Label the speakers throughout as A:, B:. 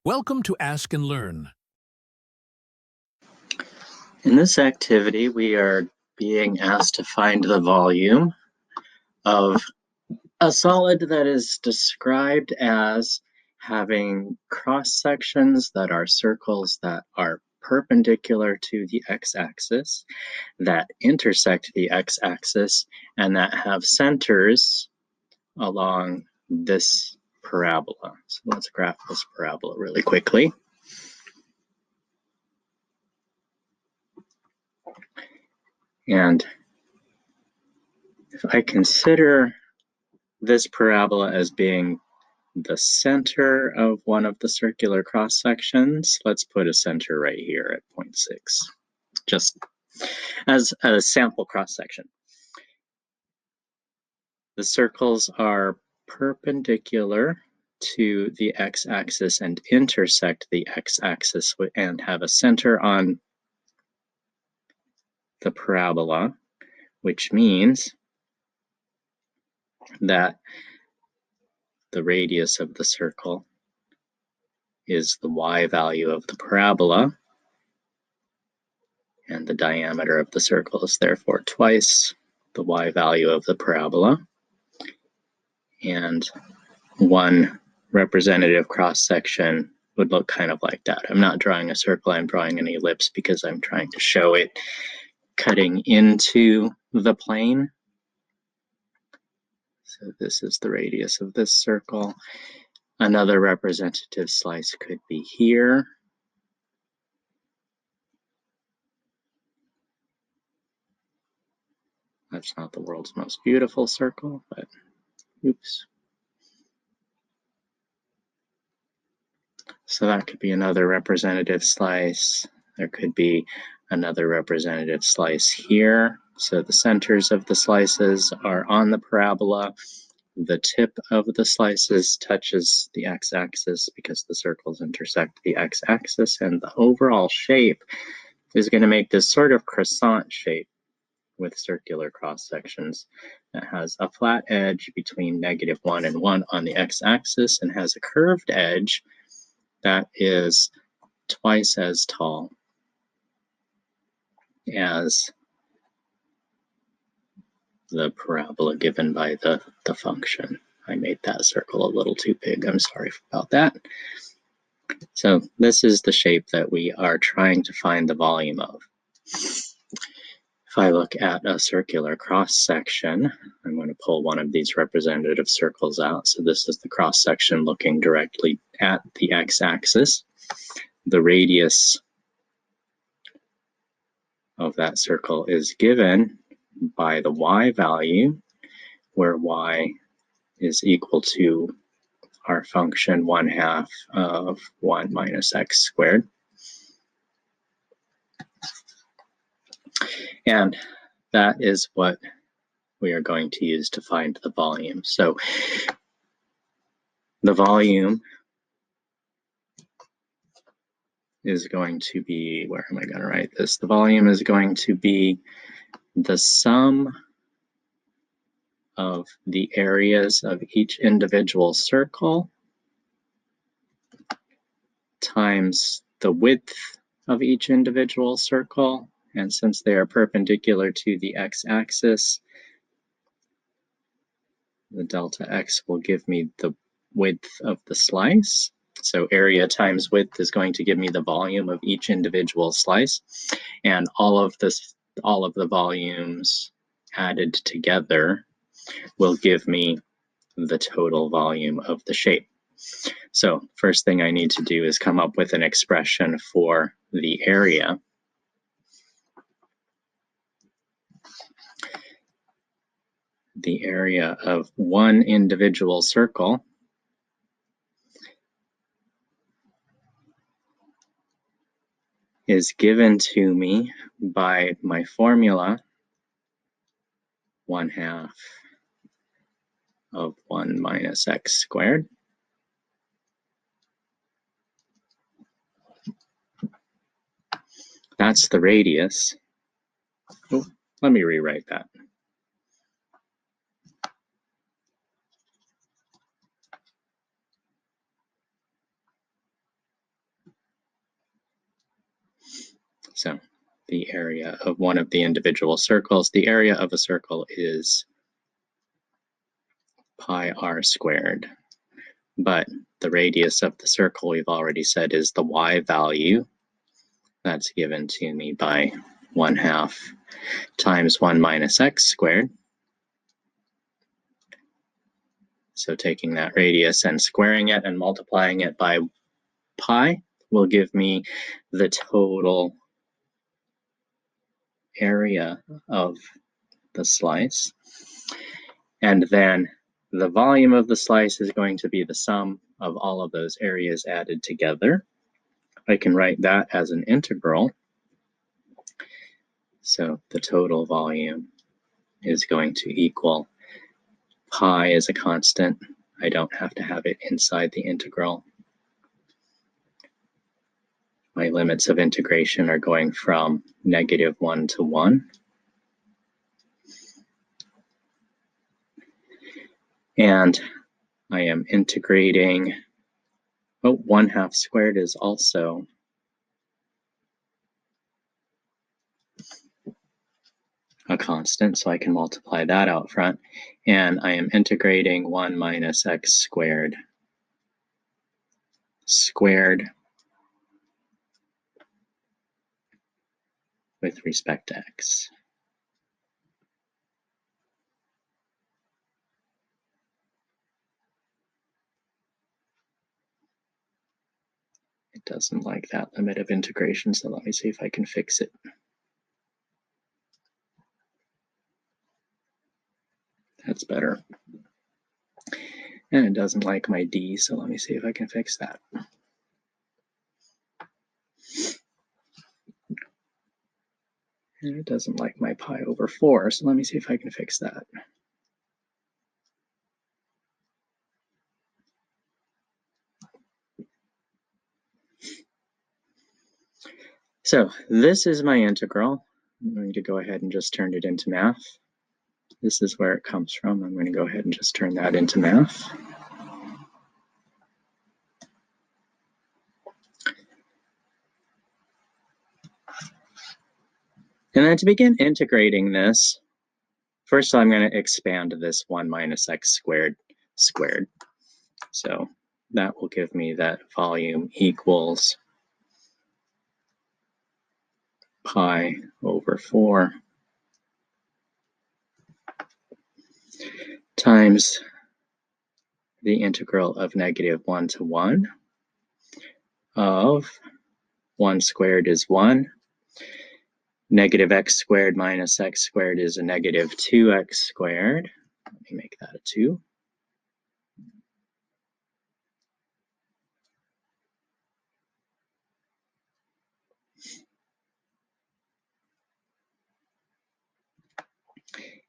A: Welcome to Ask and Learn.
B: In this activity, we are being asked to find the volume of a solid that is described as having cross-sections that are circles that are perpendicular to the x-axis, that intersect the x-axis, and that have centers along this parabola. So let's graph this parabola really quickly. And if I consider this parabola as being the center of one of the circular cross sections, let's put a center right here at 0.6, just as a sample cross section. The circles are perpendicular to the x-axis and intersect the x-axis and have a center on the parabola, which means that the radius of the circle is the y value of the parabola, and the diameter of the circle is therefore twice the y value of the parabola. And one representative cross-section would look kind of like that. I'm not drawing a circle, I'm drawing an ellipse because I'm trying to show it cutting into the plane. So this is the radius of this circle. Another representative slice could be here. That's not the world's most beautiful circle, but oops. So that could be another representative slice. There could be another representative slice here. So the centers of the slices are on the parabola. The tip of the slices touches the x-axis because the circles intersect the x-axis, and the overall shape is going to make this sort of croissant shape with circular cross sections. It has a flat edge between -1 and 1 on the x-axis and has a curved edge that is twice as tall as the parabola given by the function. I made that circle a little too big. I'm sorry about that. So this is the shape that we are trying to find the volume of. If I look at a circular cross-section, I'm going to pull one of these representative circles out. So this is the cross-section looking directly at the x-axis. The radius of that circle is given by the y value, where y is equal to our function 1/2 of 1 minus x squared. And that is what we are going to use to find the volume. So the volume is going to be, where am I going to write this? The volume is going to be the sum of the areas of each individual circle times the width of each individual circle. And since they are perpendicular to the x-axis, the delta x will give me the width of the slice. So area times width is going to give me the volume of each individual slice. And all of the volumes added together will give me the total volume of the shape. So first thing I need to do is come up with an expression for the area. The area of one individual circle is given to me by my formula, 1/2 of 1 minus x squared. That's the radius. Oh, let me rewrite that. the area of one of the individual circles. The area of a circle is pi r squared, but the radius of the circle we've already said is the y value. That's given to me by 1/2 times 1 minus x squared. So taking that radius and squaring it and multiplying it by pi will give me the total area of the slice. And then the volume of the slice is going to be the sum of all of those areas added together. I can write that as an integral. So the total volume is going to equal pi as a constant. I don't have to have it inside the integral. My limits of integration are going from -1 to 1. And I am integrating, 1/2 squared is also a constant, so I can multiply that out front. And I am integrating 1 minus x squared with respect to x. It doesn't like that limit of integration, so let me see if I can fix it. That's better. And it doesn't like my d, so let me see if I can fix that. And it doesn't like my pi over 4, so let me see if I can fix that. So this is my integral. I'm going to go ahead and just turn it into math. This is where it comes from. I'm going to go ahead and just turn that into math. And then to begin integrating this, first I'm going to expand this 1 minus x squared. So that will give me that volume equals pi over 4 times the integral of -1 to 1 of 1 squared is 1. Negative x squared minus x squared is a negative 2x squared. Let me make that a 2.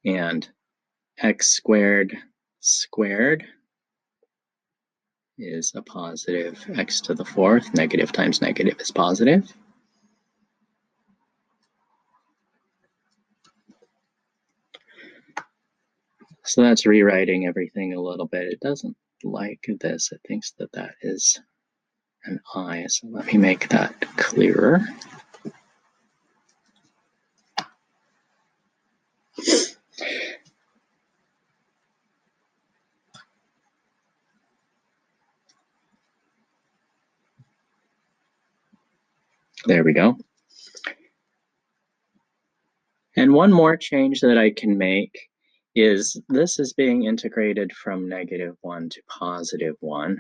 B: And x squared is a positive x to the 4th. Negative times negative is positive. So that's rewriting everything a little bit. It doesn't like this. It thinks that that is an I. So let me make that clearer. There we go. And one more change that I can make is this is being integrated from -1 to +1.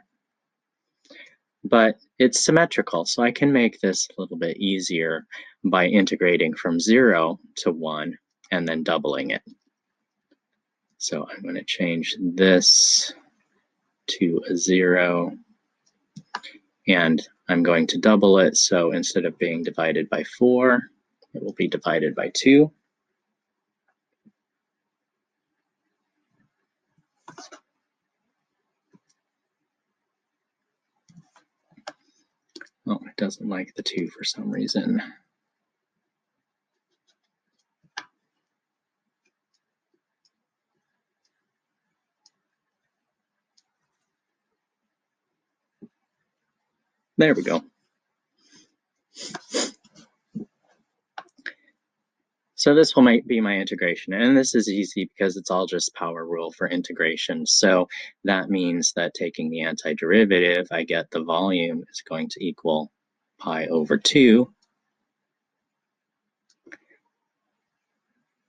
B: But it's symmetrical, so I can make this a little bit easier by integrating from 0 to 1 and then doubling it. So I'm going to change this to a 0, and I'm going to double it. So instead of being divided by 4, it will be divided by 2. Oh, it doesn't like the 2 for some reason. There we go. So this will be my integration, and this is easy because it's all just power rule for integration. So that means that taking the antiderivative, I get the volume is going to equal pi over 2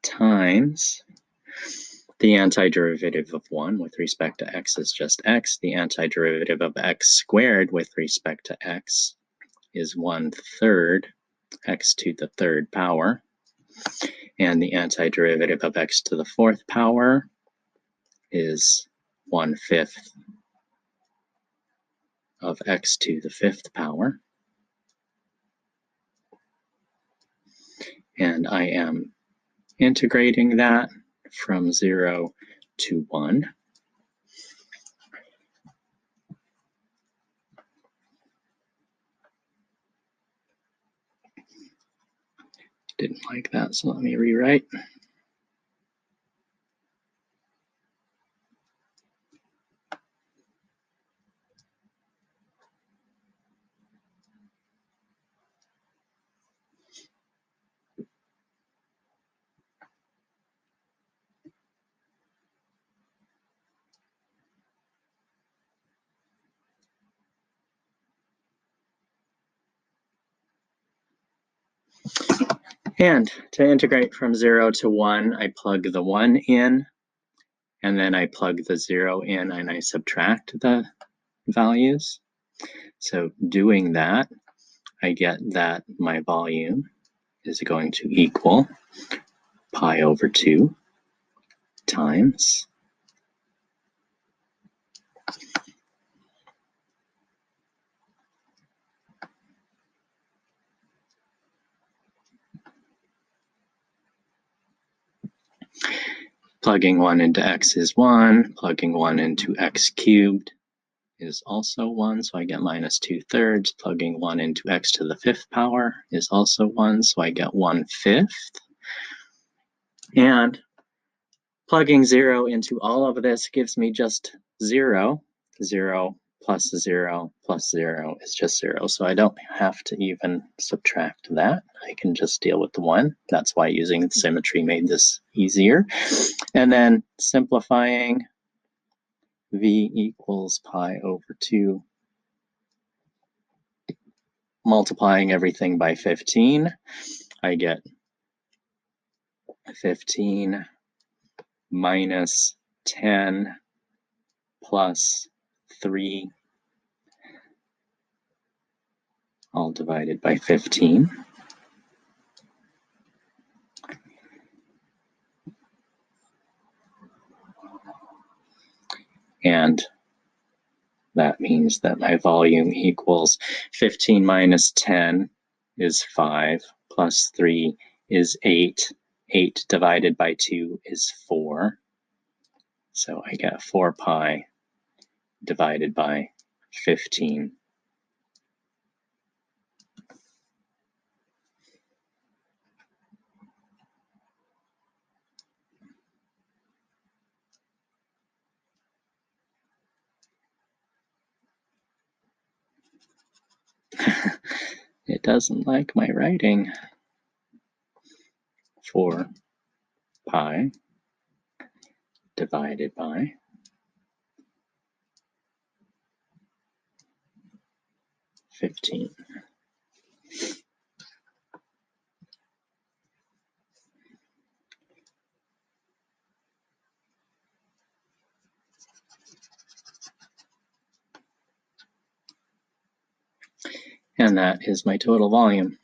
B: times the antiderivative of 1 with respect to x is just x. The antiderivative of x squared with respect to x is 1/3 x to the third power. And the antiderivative of x to the fourth power is 1/5 of x to the fifth power. And I am integrating that from 0 to 1. Didn't like that, so let me rewrite. And to integrate from 0 to 1, I plug the 1 in, and then I plug the 0 in, and I subtract the values. So doing that, I get that my volume is going to equal pi over 2 times plugging 1 into x is 1, plugging 1 into x cubed is also 1, so I get minus 2/3. Plugging 1 into x to the fifth power is also 1, so I get 1/5. And plugging 0 into all of this gives me just 0. 0 plus 0 plus 0 is just 0, so I don't have to even subtract that. I can just deal with the 1. That's why using symmetry made this easier. And then simplifying, v equals pi over 2, multiplying everything by 15, I get 15 minus 10 plus 3 all divided by 15. And that means that my volume equals 15 minus 10 is 5, plus 3 is 8. 8 divided by 2 is 4. So I get 4 pi divided by 15. It doesn't like my writing. 4 pi divided by 15. And that is my total volume.